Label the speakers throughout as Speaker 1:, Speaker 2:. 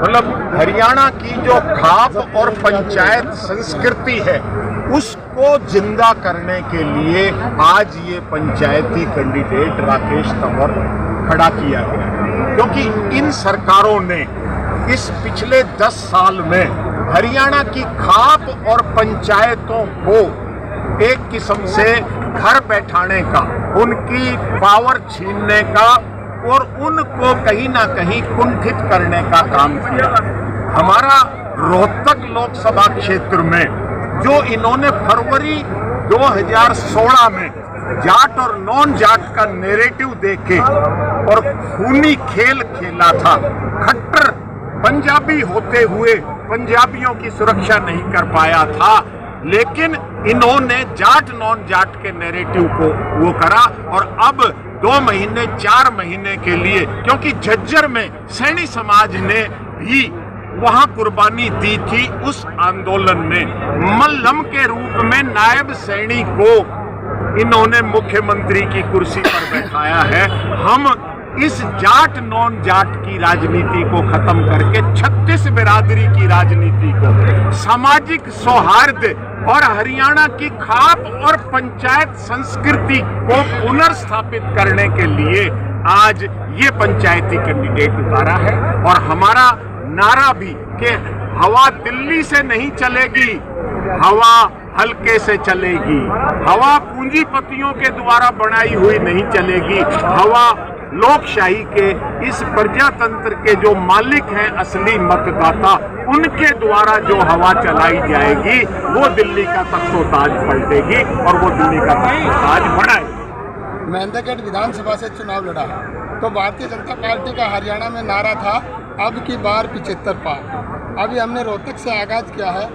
Speaker 1: मतलब हरियाणा की जो खाप और पंचायत संस्कृति है उसको जिंदा करने के लिए आज ये पंचायती कैंडिडेट राकेश तंवर खड़ा किया गया है, क्योंकि इन सरकारों ने इस पिछले 10 साल में हरियाणा की खाप और पंचायतों को एक किस्म से घर बैठाने का, उनकी पावर छीनने का और उनको कहीं ना कहीं कुंठित करने का काम किया। हमारा रोहतक लोकसभा क्षेत्र में जो इन्होंने फरवरी 2016 में जाट और नॉन जाट का नैरेटिव देके और खूनी खेल खेला था, खट्टर पंजाबी होते हुए पंजाबियों की सुरक्षा नहीं कर पाया था, लेकिन इन्होंने जाट नॉन जाट के नैरेटिव को वो करा और अब 2 महीने 4 महीने के लिए, क्योंकि झज्जर में सैनी समाज ने भी वहां कुर्बानी दी थी, उस आंदोलन में मल्लम के रूप में नायब सैनी को इन्होंने मुख्यमंत्री की कुर्सी पर बैठाया है। हम इस जाट नॉन जाट की राजनीति को खत्म करके 36 बिरादरी की राजनीति को, सामाजिक सौहार्द और हरियाणा की खाप और पंचायत संस्कृति को पुनर्स्थापित करने के लिए आज ये पंचायती कैंडिडेट उतारा है। और हमारा नारा भी कि हवा दिल्ली से नहीं चलेगी, हवा हल्के से चलेगी, हवा पूंजीपतियों के द्वारा बनाई हुई नहीं चलेगी, हवा लोकशाही के इस प्रजातंत्र के जो मालिक हैं असली मतदाता, उनके द्वारा जो हवा चलाई जाएगी वो दिल्ली का तख्तो-ताज पलटेगी और वो दिल्ली का तख्तो-ताज बढ़ाएगी।
Speaker 2: मेंढागढ़ विधानसभा से चुनाव लड़ा तो भारतीय जनता पार्टी का हरियाणा में नारा था अब की बार 75 पार। अभी हमने रोहतक से आगाज किया है,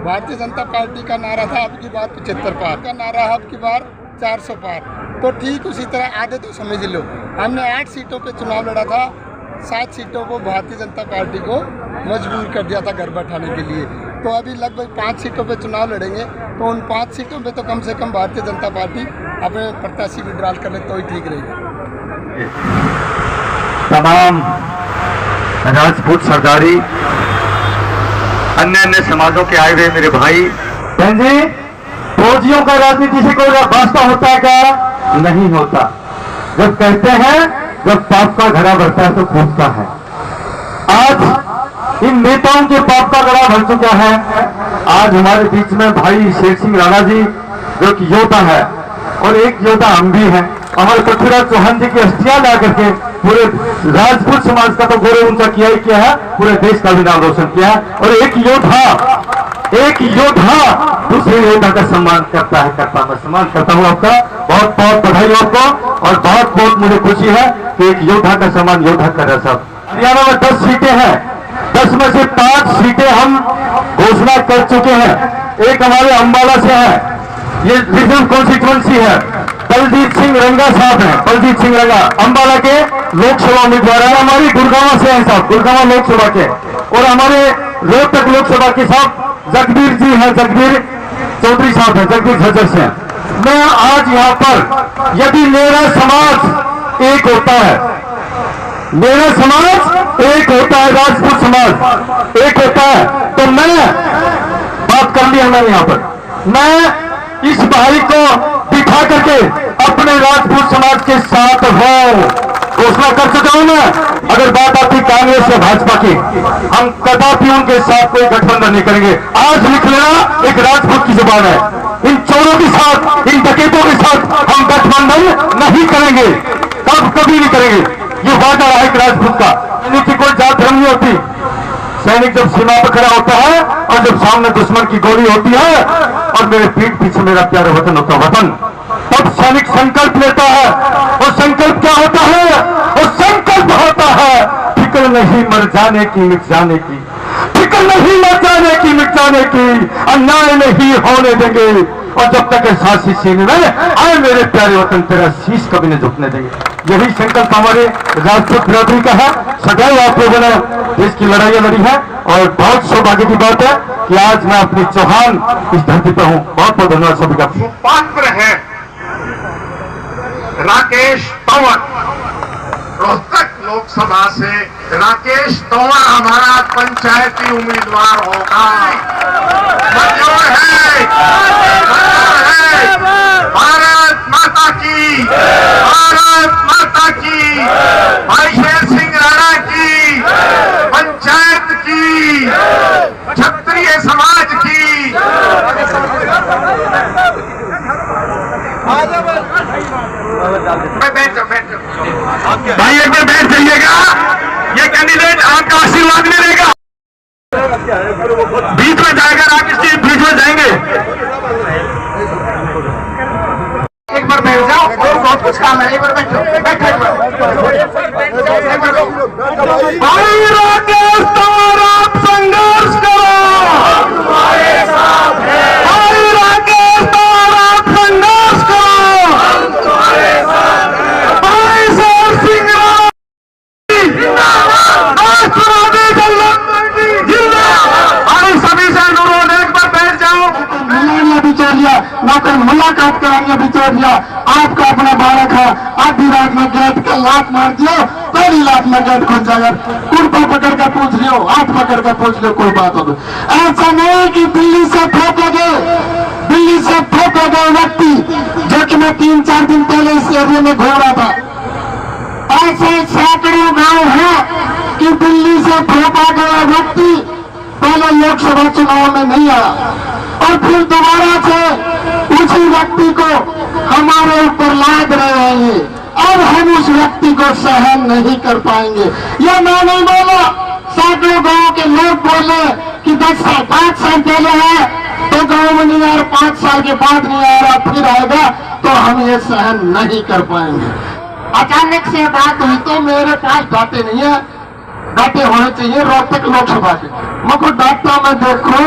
Speaker 2: भारतीय जनता पार्टी का नारा था अब की बार 75 पार, का नारा है अब की बार 400 पार। तो ठीक उसी तरह आधे तो समझ लो, हमने 8 सीटों पे चुनाव लड़ा था, 7 सीटों को भारतीय जनता पार्टी को मजबूर कर दिया था घर बैठाने के लिए। तो अभी लगभग 5 सीटों पे चुनाव लड़ेंगे, तो उन 5 सीटों पे तो कम से कम भारतीय जनता पार्टी अपने प्रत्याशी विड्रॉल कर ले तो ही ठीक रहेगा।
Speaker 3: तमाम राजपूत सरदारी, अन्य समाजों के आए हुए मेरे भाई बहन जी, फौजियों का राजनीति से कोई वास्ता होता है क्या? नहीं होता। जब कहते हैं जब पाप का घड़ा भरता है तो फूटता है। आज इन नेताओं के पाप का घड़ा भर चुका है। आज हमारे बीच में भाई शेर सिंह राणा जी जो कि योद्धा है और एक योद्धा हम भी हैं। हमारे पृथ्वीराज चौहान जी की अस्थियां ला करके पूरे राजपूत समाज का तो गौरव ऊंचा किया ही किया है, पूरे देश का भी नाम रोशन किया है। और एक योद्धा दूसरे योद्धा का सम्मान करता है, मैं सम्मान करता हूं आपका। बहुत बहुत बधाई आपको और बहुत बहुत मुझे खुशी है कि एक योद्धा का सम्मान योद्धा कर रहा है साहब। हरियाणा में 10 सीटें हैं, 10 में से 5 सीटें हम घोषणा कर चुके हैं। एक हमारे अंबाला से है, ये रिजर्व कॉन्स्टिट्यूएंसी है, बलजीत सिंह रंगा साहब हैं, बलजीत सिंह रंगा अंबाला के लोकसभा उम्मीदवार है। हमारी गुड़गांव से हैं साहब, गुड़गांव लोकसभा के। और हमारे रोहतक लोकसभा के साहब जगबीर जी हैं, जगबीर चौधरी साहब हैं, जगबीर झज्जर से। मैं आज यहाँ पर यदि मेरा समाज एक होता है, मेरा समाज एक होता है, राजपूत समाज एक होता है, तो मैं बात कर लिया मैंने यहाँ पर, मैं इस भाई को बिठा करके अपने राजपूत समाज के साथ हो घोषणा कर चुका हूं मैं। अगर बात आती कांग्रेस या भाजपा की, हम कदापि उनके साथ कोई गठबंधन नहीं करेंगे। आज लिख लेना, एक राजपूत की जुबान है, इन चोरों के साथ, इन डकैतों के साथ हम गठबंधन नहीं करेंगे, कभी नहीं करेंगे। ये वादा है एक राजपूत का। नीति कोई जात धर्म नहीं होती। सैनिक जब सीमा पर खड़ा होता है और जब सामने दुश्मन की गोली होती है और मेरे पीठ पीछे मेरा प्यारा वतन होता है वतन, तब सैनिक संकल्प लेता है। और संकल्प क्या होता है? और संकल्प होता है फिक्र नहीं मर जाने की मिट जाने की, फिक्र नहीं मर जाने की मिट जाने की, अन्याय नहीं होने देंगे। और जब तक सांसी सीने में आए मेरे प्यारे वतन, तेरा शीश कभी नहीं झुकने देंगे। यही संकल्प हमारे राजपूत बिरादरी का है। सदैव आप लोगों ने देश की लड़ाइयां लड़ी है और बहुत सौभाग्य की बात है कि आज मैं अपनी चौहान इस धरती पर हूं। बहुत बहुत धन्यवाद सभी का।
Speaker 1: पात्र है राकेश तंवर, रोहतक लोकसभा से राकेश तंवर हमारा पंचायती उम्मीदवार होगा। मंजूर है, मंजूर है। भारत माता की, भारत माता की, भाई शेर सिंह राणा की, पंचायत की, क्षत्रिय समाज की। भाई एक बार बैठ जाइएगा, ये कैंडिडेट आपका आशीर्वाद भी देगा। बीच में जाएगा राकेश जी, बीच में जाएंगे। एक बार बैठ जाओ, और बहुत कुछ काम है। एक बार बैठो, बैठो एक बार। भाई राकेश तंवर आप संघर्ष करो, भाई राकेश तंवर आप संघर्ष करो, भाई शेर सिंह राष्ट्रवादी जल्लत जिंदाबाद। भाई सभी से अनुरोध, एक बार बैठ जाओ।
Speaker 3: मिलानिया बिचौलिया नौकर मुलाकात करानिया बिचौलिया, आपका अपना बालक है, आधी रात में गेट का लात मार दियो, पहली लात में गेट खुल जाएगा। कुर्ता पकड़ कर पूछ लियो, हाथ पकड़ कर पूछ लियो, कोई बात हो। ऐसा नहीं कि दिल्ली से ठोक लगे, दिल्ली से ठोक लगे व्यक्ति, जो कि मैं 3-4 दिन पहले इस एरिया में घूम रहा था। ऐसे सैकड़ों गांव हैं कि दिल्ली से ठोका गया व्यक्ति पहले लोकसभा चुनाव में नहीं आया, और फिर दोबारा से उसी व्यक्ति को हमारे ऊपर लाद रहे हैं। अब हम उस व्यक्ति को सहन नहीं कर पाएंगे। यह मैं नहीं बोला, सैकड़ों गांव के लोग बोले कि 10 साल 5 साल पहले है तो गांव में नहीं आ रहा, 5 साल के बाद नहीं आ रहा, फिर आएगा, तो हम ये सहन नहीं कर पाएंगे। अचानक से बात हुई तो मेरे पास डाटे नहीं है, डाटे होने चाहिए रोहतक लोकसभा के। मुझको डाटा में देखो,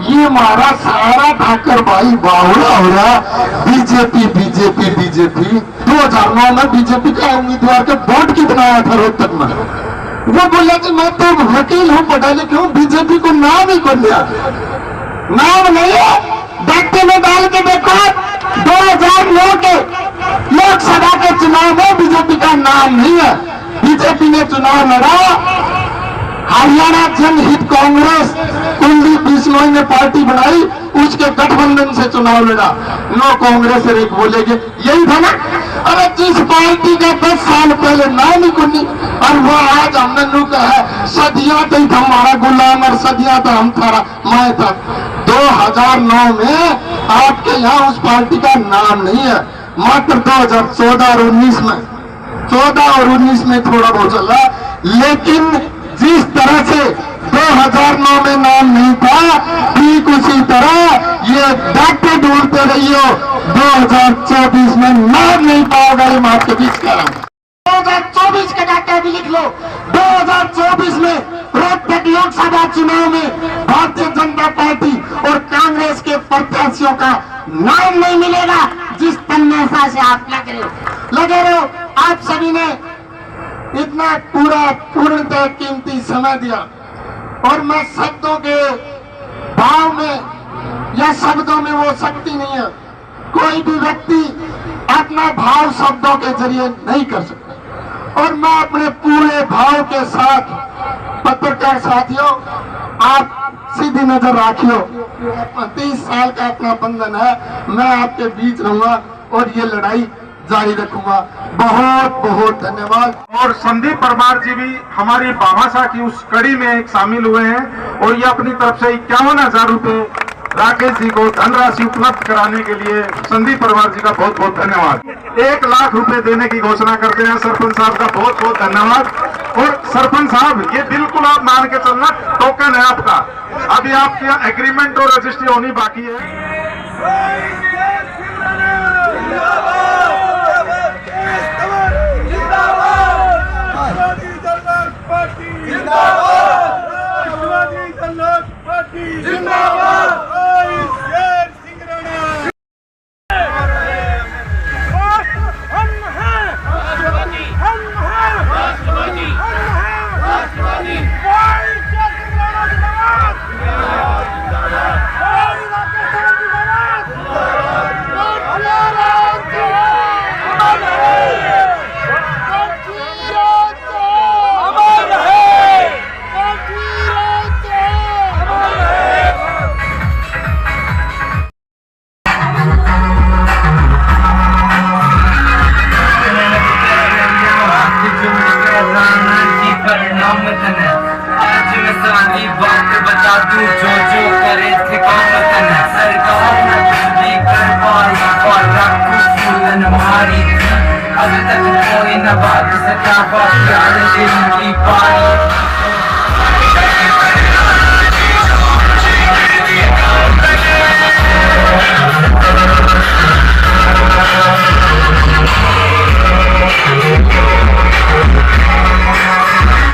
Speaker 3: ये हमारा सारा ठाकर भाई बाहुला हो रहा, बीजेपी बीजेपी बीजेपी। 2009 में बीजेपी का उम्मीदवार के वोट की बनाया था रोहतक में। वो बोला कि मैं तो वकील हूँ, पढ़ा लिखा हूँ, बीजेपी को नाम ही कर लिया। नाम नहीं है, डाटे में डाल के देखो, 2009 के लोकसभा के चुनाव में बीजेपी का नाम नहीं है। बीजेपी ने चुनाव लड़ा, हरियाणा जनहित कांग्रेस कुलदीप बिश्नोई ने पार्टी बनाई, उसके गठबंधन से चुनाव लड़ा। नो कांग्रेस एक बोलेगे, यही था ना। अरे जिस पार्टी का 10 साल पहले नाम ही कुनी, और वो आज हमने नू कहा सदियां तो था हमारा गुलाम, और सदियां तो हम था मैं था। 2009 में आपके यहाँ उस पार्टी का नाम नहीं है। मात्र 2014 और 19 में, 14 और 19 में थोड़ा बहुत चला, लेकिन जिस तरह से 2009 में नाम नहीं था, ठीक उसी तरह ये डाटे ढूंढते रहियो, 2024 में नाम नहीं पाओगे। हम आपके बीच कह रहा हूं, 2024 का डाटा भी लिख लो। 2024 में रोहतक लोकसभा चुनाव में भारतीय जनता पार्टी और कांग्रेस के प्रत्याशियों का नाम नहीं मिलेगा। जिस तन्नासा से आप लगे रहो, आप सभी ने इतना पूर्णतः कीमती समय दिया, और मैं शब्दों के भाव में या शब्दों में वो शक्ति नहीं है। कोई भी व्यक्ति अपना भाव शब्दों के जरिए नहीं कर सकता, और मैं अपने पूरे भाव के साथ पत्रकार साथियों, आप सीधी नजर रखियो, 30 साल का अपना बंधन है, मैं आपके बीच रहूंगा और ये लड़ाई जारी रखूंगा। बहुत बहुत धन्यवाद।
Speaker 1: और संदीप परमार जी भी हमारी भामाशाह की उस कड़ी में एक शामिल हुए हैं, और ये अपनी तरफ से 51,000 रुपए राकेश जी को धनराशि उपलब्ध कराने के लिए संदीप परमार जी का बहुत बहुत धन्यवाद। 1 लाख रुपए देने की घोषणा करते हैं सरपंच साहब का बहुत बहुत धन्यवाद। और सरपंच साहब, ये बिल्कुल आप मान के चलना, टोकन है आपका, अभी आपकी एग्रीमेंट और रजिस्ट्री होनी बाकी है।
Speaker 4: वतन आज मैं सारी बात बता दूं जो जो करे थे कौन वतन सरकार न कुछ भी कर पाई और रखू फूलन मारी अब तक कोई न बात सका प्यार दिल की पाई